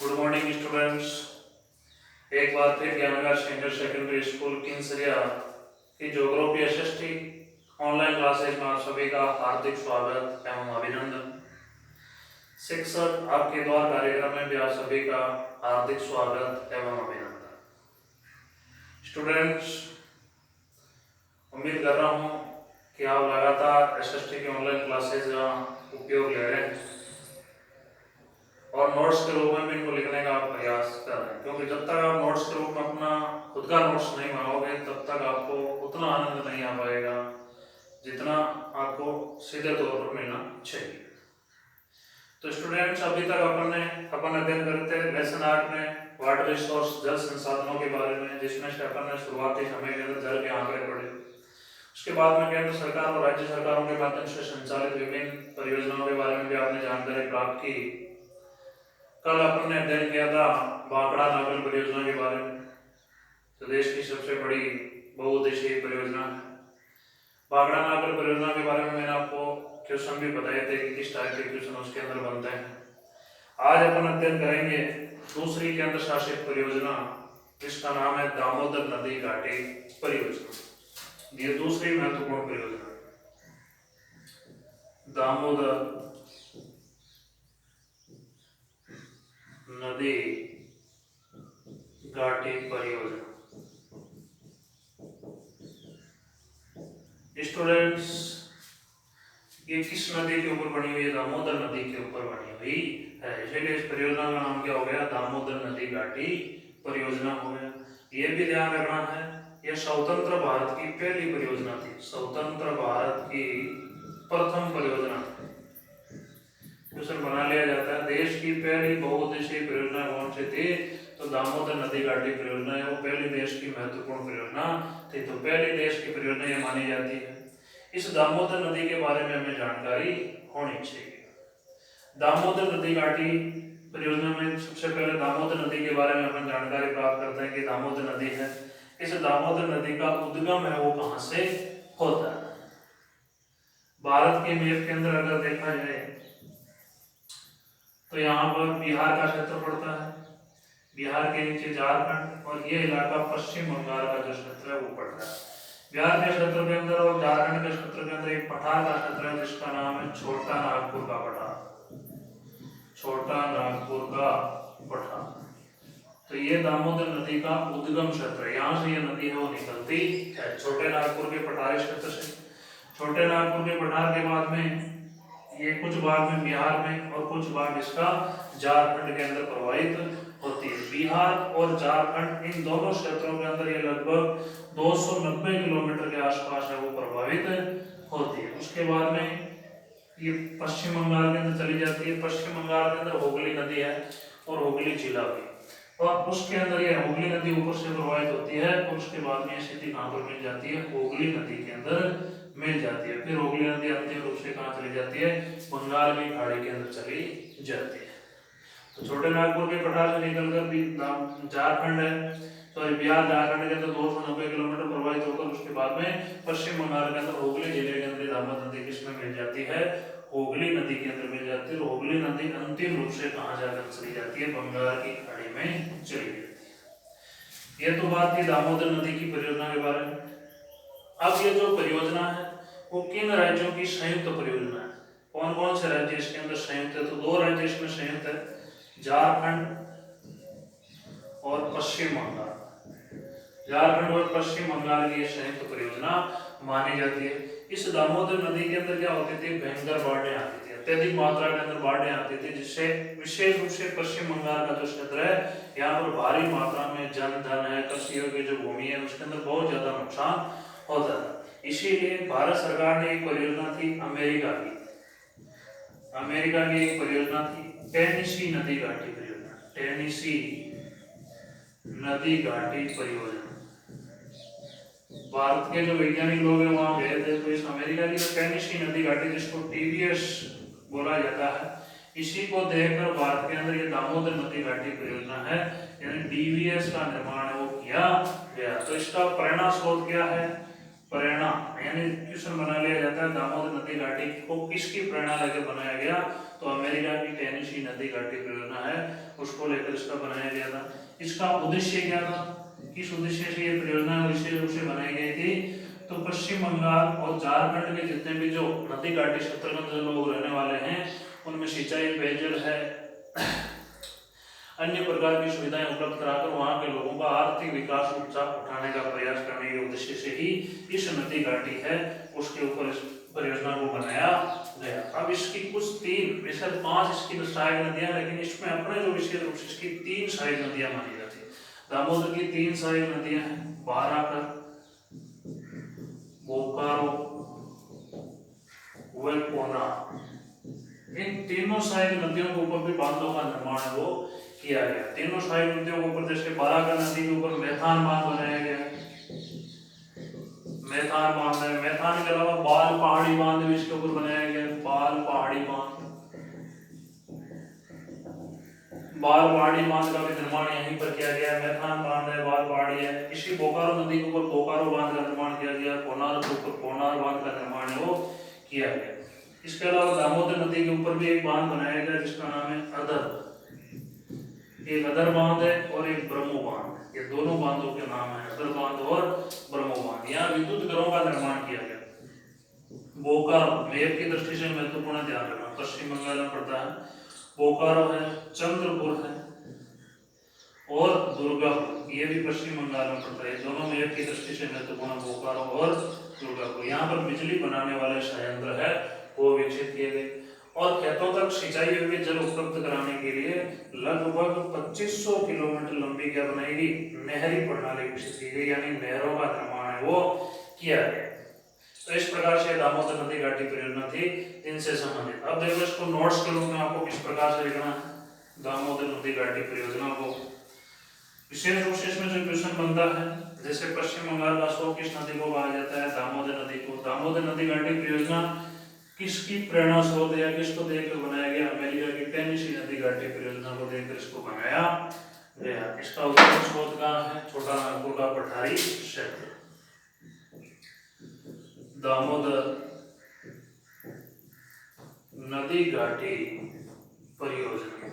Good morning students. एक बार फिर ज्ञानगर senior secondary school किंसरिया की ज्योग्राफी एसएसटी ऑनलाइन क्लासेज में आप सभी का हार्दिक स्वागत एवं अभिनंदन। शिक्षक आपके द्वार कार्यक्रम में भी आप सभी का हार्दिक स्वागत एवं अभिनंदन। स्टूडेंट्स, उम्मीद कर रहा हूँ कि आप लगातार एसएसटी की ऑनलाइन क्लासेज का उपयोग ले रहे हैं और नोट्स के रूप में भी इनको लिखने का प्रयास कर रहे हैं, क्योंकि जब तक आप नोट्स के रूप में अपना खुद का नोट्स नहीं बनाओगे तब तक आपको उतना आनंद नहीं आ पाएगा जितना आपको सीधे तौर पर मिलना चाहिए। तो स्टूडेंट्स, अभी तक अपन अध्ययन करते हैं लेसन 8 में वाटर रिसोर्स जल संसाधनों के बारे में, जिसमें से अपन ने शुरुआती समय के अंदर जल के आंकड़े पढ़े। उसके बाद में केंद्र सरकार और राज्य सरकारों के माध्यम से संचालित विभिन्न परियोजनाओं के बारे में भी आपने जानकारी प्राप्त की। कल अपन ने अध्ययन किया था बांकड़ा नागल परियोजना के बारे में, तो देश की सबसे बड़ी बहुउद्देशीय परियोजना है। बांकड़ा नागल परियोजना के बारे में मैंने आपको क्वेश्चन भी बताए थे कि किस टाइप के क्वेश्चन उसके अंदर बनते हैं। आज अपन अध्ययन करेंगे दूसरी केंद्र शासित परियोजना, जिसका नाम है दामोदर नदी घाटी परियोजना। ये दूसरी महत्वपूर्ण परियोजना दामोदर नदी घाटी परियोजना। स्टूडेंट्स, ये किस नदी के ऊपर बनी हुई है? दामोदर नदी के ऊपर बनी हुई है, इसलिए इस परियोजना का नाम क्या हो गया? दामोदर नदी घाटी परियोजना हो गया। ये भी ध्यान रखना है, यह स्वतंत्र भारत की पहली परियोजना थी, स्वतंत्र भारत की प्रथम परियोजना थी। क्वेश्चन बना लिया जाता है, देश की पहली बहुउद्देशीय परियोजना कौन सी थी? तो दामोदर नदी घाटी परियोजना है, वो पहली देश की महत्वपूर्ण परियोजना थी, तो पहली देश की परियोजना ये मानी जाती है। इस दामोदर नदी के बारे में हमें जानकारी होनी चाहिए। दामोदर नदी घाटी परियोजना में सबसे पहले दामोदर नदी के बारे में हम जानकारी प्राप्त करते हैं कि दामोदर नदी है। इस दामोदर नदी का उद्गम है वो कहां से होता है? भारत के मैप के अंदर अगर देखा जाए तो यहाँ पर बिहार का क्षेत्र पड़ता है, बिहार के नीचे झारखंड, और ये इलाका पश्चिम बंगाल का जो क्षेत्र है वो पड़ता है। बिहार के क्षेत्र के अंदर और झारखंड के क्षेत्र के अंदर एक पठार का क्षेत्र है जिसका नाम है छोटा नागपुर का पठार, छोटा नागपुर का पठार। तो ये दामोदर नदी का उद्गम क्षेत्र है, यहाँ से ये नदी है वो निकलती है छोटे नागपुर के पठारी क्षेत्र से। छोटे नागपुर के पठार के बाद में ये कुछ भाग में बिहार में और कुछ भाग इसका झारखंड के अंदर प्रवाहित होती है। बिहार और झारखंड इन दोनों क्षेत्रों के अंदर ये लगभग 290 किलोमीटर के आसपास है वो प्रभावित होती है। उसके बाद में ये पश्चिम बंगाल के अंदर चली जाती है। पश्चिम बंगाल के अंदर हुगली नदी है और हुगली जिला भी, और उसके अंदर ये हुगली नदी ऊपर से प्रवाहित होती है और उसके बाद में स्थिति कहाँ पर मिल जाती है? हुगली नदी के अंदर मिल जाती है। फिर हुगली नदी अंतिम रूप से कहाँ चली जाती है? बंगाल की खाड़ी के अंदर चली जाती है। तो छोटे नागपुर के पठार से निकलकर झारखंड है, सॉरी बिहार झारखंड के अंदर 290 किलोमीटर प्रवाहित होकर उसके बाद में पश्चिम बंगाल के अंदर हुगली जिले के अंदर दामोदर नदी किसमें मिल जाती है? हुगली नदी के अंदर मिल जाती है। और हुगली नदी अंतिम रूप से कहाँ जाकर चली जाती है? बंगाल की खाड़ी में चली जाती है। ये तो बात थी दामोदर नदी की परियोजना के बारे में। अब ये जो परियोजना है वो किन राज्यों की संयुक्त परियोजना है? कौन कौन से राज्य इसके अंदर संयुक्त है? तो दो राज्य इसमें संयुक्त है, झारखंड और पश्चिम बंगाल। झारखंड और पश्चिम बंगाल की संयुक्त परियोजना मानी जाती है। इस दामोदर नदी के अंदर क्या होती थी? भयंकर बाढ़ें आती थी, अत्यधिक मात्रा के अंदर बाढ़ें आती थी, जिससे विशेष रूप से पश्चिम बंगाल का जो क्षेत्र है यहाँ पर भारी मात्रा में जन धन है, कृषि की जो भूमि है उसके अंदर बहुत ज्यादा नुकसान होता था। इसीलिए भारत सरकार ने एक परियोजना थी अमेरिका की एक परियोजना थी टेनेसी नदी घाटी परियोजना, टेनेसी नदी घाटी परियोजना। भारत के जो वैज्ञानिक लोग हैं वहां गए थे, तो इस अमेरिका की जो टेनेसी नदी घाटी जिसको टीवीएस बोला जाता है, इसी को देखकर भारत के अंदर ये दामोदर नदी घाटी परियोजना है यानी डीवीएस का निर्माण वो किया गया। तो इसका प्रेरणा स्रोत क्या है? प्रेरणा यानी क्वेश्चन बना लिया जाता है दामोदर नदी घाटी को किसकी प्रेरणा लेकर बनाया गया, तो अमेरिका की टेनेसी नदी घाटी परियोजना है उसको लेकर इसका बनाया गया था। इसका उद्देश्य क्या था, किस उद्देश्य से ये परियोजना विशेष रूप से बनाई गई थी, तो पश्चिम बंगाल और झारखंड के जितने भी जो नदी घाटी क्षेत्र में जो लोग रहने वाले हैं उनमें सिंचाई, पेयजल है, अन्य प्रकार की सुविधाएं उपलब्ध कराकर वहां के लोगों का आर्थिक विकास उठाने का प्रयास करने के उद्देश्य से ही इस नदी घाटी है उसके ऊपर इस परियोजना को बनाया गया। अब इसकी कुछ 3 वैसे 5 इसकी सहायक नदियां, लेकिन इसमें अपने जो विशेष रूप से इसकी 3 सहायक नदियां मानी जाती है। दामोदर की 3 सहायक नदियां हैं, बाराकर, बोकारो व कोना। इन तीनों सहायक नदियों के ऊपर भी बांधों का निर्माण है वो किया गया। तीनों सहायक नदियों के ऊपर जैसे बाराकर नदी के ऊपर मैथान बांध बनाया गया, मैथान बांध है। मैथान के अलावा बाल पहाड़ी बांध भी इसके ऊपर बनाया गया, बाल पहाड़ी बांध। बाल पहाड़ी बांध का भी निर्माण यहीं पर किया गया, मैथान बांध है, बाल पहाड़ी है। इसी बोकारो नदी के ऊपर बोकारो बांध का निर्माण किया गया, कोनार के ऊपर कोनार बांध का निर्माण है वो किया गया। इसके अलावा दामोदर नदी के ऊपर भी एक बांध बनाया गया जिसका नाम है अदर, एक अदर बांध है और एक ब्रह्मो बांध। ये दोनों बांधों के नाम है, अदर बांध और ब्रह्मो बांध। यहाँ विद्युत घरों का निर्माण किया गया। बोकारो मेप की दृष्टि से महत्वपूर्ण ध्यान रखना, पश्चिम बंगाल में पड़ता है। बोकारो है, चंद्रपुर है और दुर्गापुर, ये भी पश्चिम बंगाल में पड़ता है। दोनों मेप की दृष्टि से महत्वपूर्ण, बोकारो और दुर्गापुर। यहाँ पर बिजली बनाने वाले संयंत्र है वो विकसित किए गए और खेतों तक सिंचाई योग्य जल उपलब्ध कराने के लिए लगभग 2500 किलोमीटर लंबी क्या बनाएगी, नहरी प्रणाली विकसित की गई, यानी नहरों का निर्माण है वो किया गया। तो इस प्रकार से दामोदर नदी घाटी परियोजना थी इनसे संबंधित। अब देखो इसको नोट्स के रूप में आपको किस प्रकार से लिखना है दामोदर नदी घाटी परियोजना को। विशेष रूप से इसमें जो क्वेश्चन बनता है, जैसे पश्चिम बंगाल का शोक किस नदी को कहा जाता है, दामोदर नदी को। दामोदर नदी घाटी परियोजना किसकी प्रेरणा स्रोत है, किसको देखकर बनाया गया, अमेरिका की टेनेसी नदी घाटी परियोजना को देखकर इसको बनाया गया। इसका उद्गम स्रोत कहाँ है, छोटा नागपुर का पठारी क्षेत्र। दामोदर नदी घाटी परियोजना,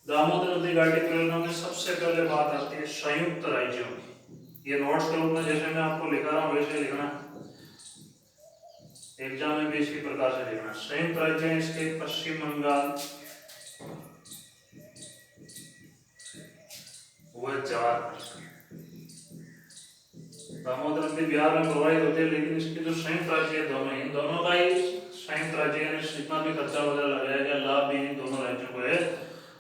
दामोदर नदी घाटी परियोजना में सबसे पहले बात आती है संयुक्त राज्यों की। ये नोट्स के रूप में जैसे मैं आपको लिखा रहा हूँ वैसे लिखना, एग्जाम में भी इसी प्रकार से लिखना। संयुक्त राज्य है इसके पश्चिम बंगाल व झारखंड। दामोदर नदी बिहार में प्रवाहित होती है, लेकिन इसके जो संयुक्त राज्य है दोनों, इन दोनों का ही संयुक्त राज्य यानी जितना भी खर्चा वगैरह लगाया गया लाभ भी इन दोनों राज्यों को है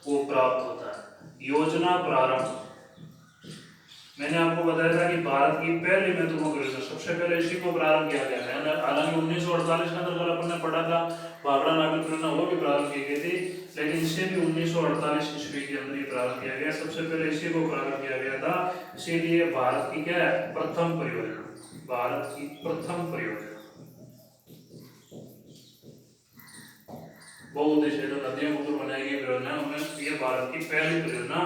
वो प्राप्त होता है। योजना प्रारंभ, मैंने आपको बताया था कि भारत की पहली महत्वपूर्ण परियोजना सबसे पहले इसी को प्रारंभ किया गया है। हालांकि 1948 के अंदर अपन ने पढ़ा था भाखड़ा नागल परियोजना, वो भी प्रारंभ की गई थी, लेकिन इसे भी 1948 ईस्वी के अंदर ही प्रारंभ किया गया। सबसे पहले इसी को प्रारंभ किया गया था, इसीलिए भारत की क्या है प्रथम परियोजना, भारत की प्रथम परियोजना। बहुउद्देशीय जो नदियों के ऊपर बनाई गई परियोजना उनमें ये भारत की पहली परियोजना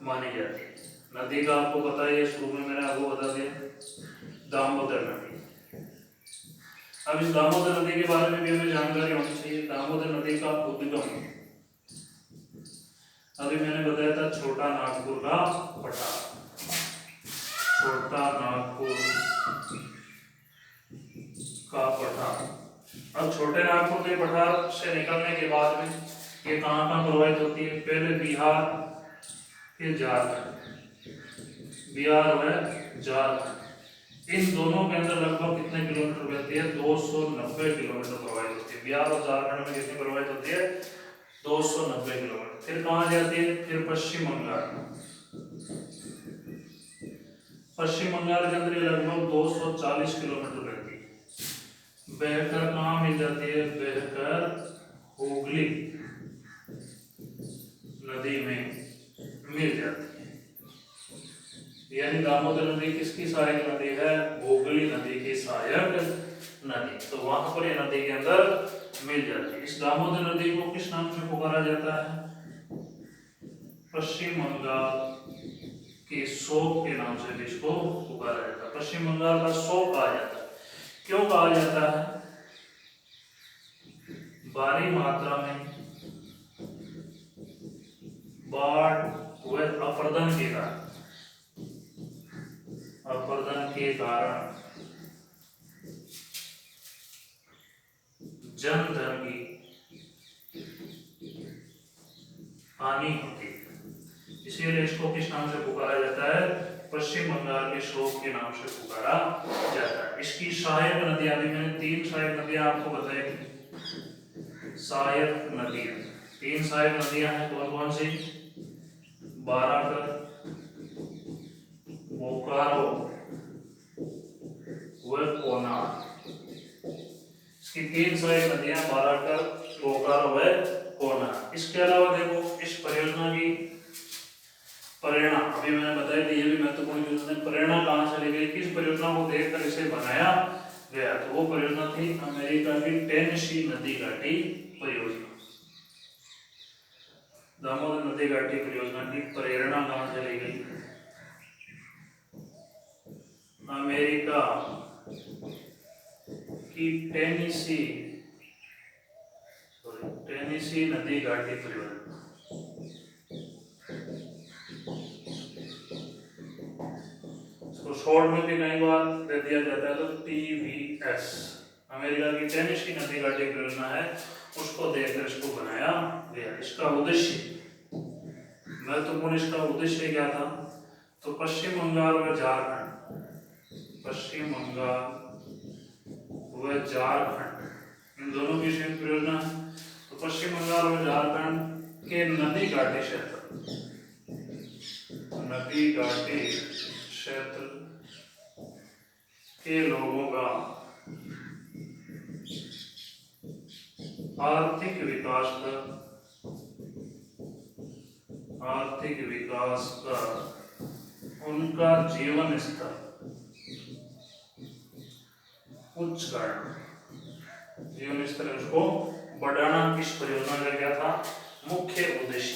मानी जाती है। नदी का आपको पता है, शुरू में मैंने आपको बता दिया दामोदर नदी। अब इस दामोदर नदी के बारे में भी हमें जानकारी होनी चाहिए। दामोदर नदी का उद्गम अभी मैंने बताया था छोटा नागपुर का पठार, छोटा नागपुर का पठार। अब छोटे नागपुर के पठार से निकलने के बाद में ये कहाँ प्रवाहित होती है, पहले बिहार फिर झारखंड, बिहार व झारखंड। इन दोनों के अंदर लगभग कितने किलोमीटर बहती है, 290 किलोमीटर प्रवाहित होती है। बिहार और झारखंड में कितनी प्रवाहित होती है, 290 किलोमीटर। फिर कहाँ जाती है, फिर पश्चिम बंगाल, पश्चिम बंगाल के अंदर लगभग 240 किलोमीटर बहती है। बहकर कहाँ मिल जाती है, बहकर हुगली नदी में मिल जाती है। यानी दामोदर नदी किसकी सहायक नदी है, हुगली नदी की सहायक नदी। तो वहां पर ये नदी के अंदर मिल जाती है। इस दामोदर नदी को किस नाम से पुकारा जाता है, पश्चिम बंगाल कि शोक के नाम से भी इसको पुकारा जाता है। पश्चिम बंगाल का शोक कहा जाता है। क्यों कहा जाता है? भारी मात्रा में बाढ़ व अपरदन के कारण जन धन की हानि होती है, इसीलिए इसको किस नाम से पुकारा जाता है? पश्चिम बंगाल के शोक के नाम से पुकारा जाता है। इसकी सहायक नदियां भी मैंने 3 सहायक नदियां आपको बताई थी। सहायक नदियां 3 सहायक नदियां हैं, कौन कौन सी? बाराकर, बोकारो व कोनार। इसकी 3 सहायक नदियां बाराकर, बोकारो व कोनार। इसके अलावा देखो इस परियोजना की प्रेरणा अभी मैंने बताया कि ये भी महत्वपूर्ण चीज है। प्रेरणा कहां से ली गई, किस परियोजना को देखकर इसे बनाया गया? तो वो परियोजना थी अमेरिका की टेनेसी नदी घाटी परियोजना। दामोदर नदी घाटी परियोजना की प्रेरणा कहां से ली गई? अमेरिका की टेनेसी नदी घाटी परियोजना। इसको शॉर्ट में भी कई बार दे दिया जाता है, तो TVS अमेरिका की टेनेसी नदी घाटी परियोजना है, उसको देखकर इसको बनाया गया। इसका उद्देश्य महत्वपूर्ण, इसका उद्देश्य क्या था? तो पश्चिम बंगाल व झारखंड इन दोनों की संयुक्त परियोजना है। तो पश्चिम बंगाल व झारखंड के नदी घाटी क्षेत्र के लोगों का आर्थिक विकास का उनका जीवन स्तर उच्च करना, जीवन स्तर उसको बढ़ाना इस परियोजना का क्या था? मुख्य उद्देश्य।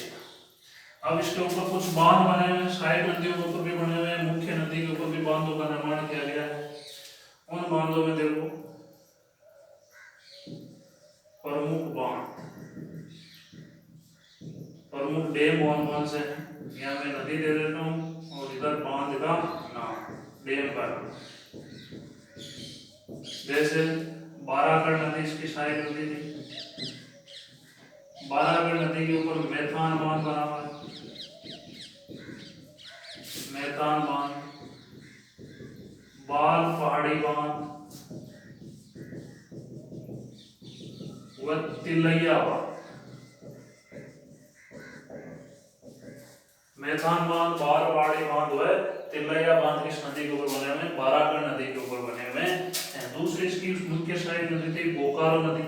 अब इसके ऊपर कुछ बांध बने हुए हैं, सहायक नदियों के ऊपर भी बने हुए हैं, मुख्य नदी के ऊपर भी बांधों का निर्माण किया गया है। उन बांधों में देखो प्रमुख डैम कौन कौन से हैं? यहाँ मैं नदी दे देता हूँ और इधर बांध का नाम, डैम का नाम। जैसे बाराकर नदी इसकी सहायक नदी थी। बाराकर नदी के ऊपर मैथान बांध बना हुआ है, मैथान बांध, बाल पहाड़ी बांध व तिलैया बांध। मैथान बांध, बाल पहाड़ी बांध व तिलैया बांध किस नदी के ऊपर बने हुए हैं? बाराकर नदी के ऊपर बने हुए हैं। दूसरी इसकी मुख्य सहायक नदी थी बोकारो नदी।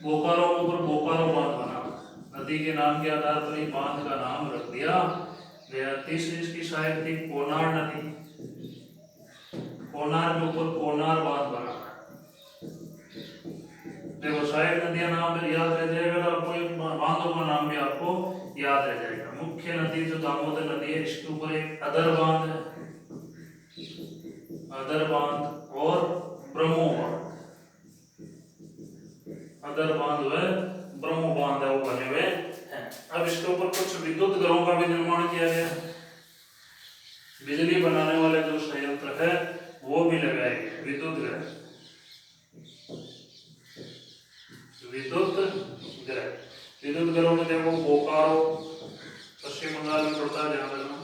बोकारो के ऊपर बोकारो बांध बना, नदी के नाम के आधार पर ही बांध का नाम रख दिया गया। तीसरी इसकी सहायक थी कोनार नदी। कोनार के ऊपर कोनार बांध बना। देखो सहायक नदियां नाम याद रह जाएगा तो आपको बांधों का नाम भी आपको याद रह जाएगा। मुख्य नदी जो दामोदर नदी है, इसके ऊपर एक अदर बांध है, अदर बांध और ब्रह्मो बांध। अदर बांध व ब्रह्मो बांध है वो बने हुए हैं। अब इसके ऊपर कुछ विद्युत घरों का भी निर्माण किया गया, बिजली बनाने वाले जो संयंत्र है वो भी लगाए गए, विद्युत घर। विद्युत घरों में देखो बोकारो पश्चिम बंगाल में पड़ता है, ध्यान रखना,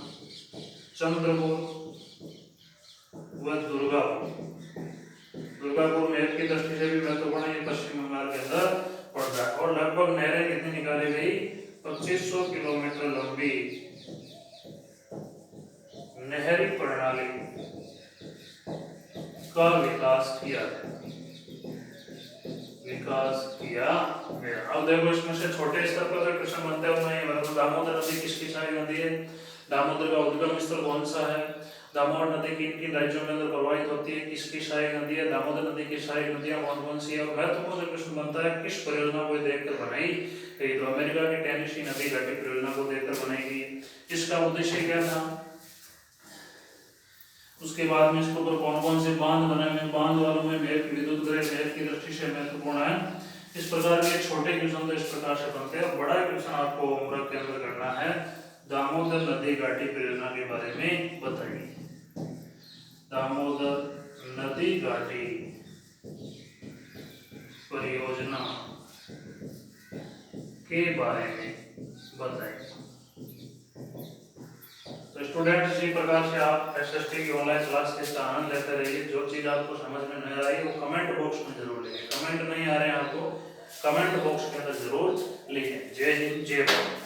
चंद्रपुर व दुर्गापुर मैप की दृष्टि से भी महत्वपूर्ण है, ये पश्चिम बंगाल के अंदर पड़ता है। और लगभग नहरें कितनी निकाली गई? 2500 किलोमीटर लंबी नहरी प्रणाली का विकास किया गया। अब देखो इसमें से छोटे स्तर पर अगर प्रश्न बनते हुए तो दामोदर नदी किसकी सहायक नदी है? दामोदर का उद्गम स्थल कौन सा है? दामोदर नदी किन किन राज्यों के अंदर प्रवाहित होती है, किसकी सहायक नदी है? दामोदर नदी की सहायक नदियां कौन कौन सी है? और महत्वपूर्ण प्रश्न बनता है किस परियोजना को देखकर बनाई गई? तो अमेरिका की टेनेसी नदी घाटी परियोजना को देखकर बनाई गई। इसका उद्देश्य क्या था। उसके बाद में इसके ऊपर कौन कौन से बांध बने हुए, बांध वालों में मेष विद्युत ग्रह मेष की दृष्टि से महत्वपूर्ण है। इस प्रकार के छोटे क्वेश्चन तो इस प्रकार से बनते हैं। बड़ा क्वेश्चन आपको होमवर्क के अंदर करना है, दामोदर नदी घाटी परियोजना के बारे में बताइए। दामोदर नदी घाटी परियोजना के बारे में बताइए। तो स्टूडेंट इसी प्रकार से आप एसएसटी की ऑनलाइन क्लास के आनंद लेते रहिए। जो चीज आपको समझ में नहीं आ रही वो कमेंट बॉक्स में जरूर लिखें। कमेंट नहीं आ रहे हैं आपको, कमेंट बॉक्स के अंदर जरूर लिखें। जय हिंद, जय भारत।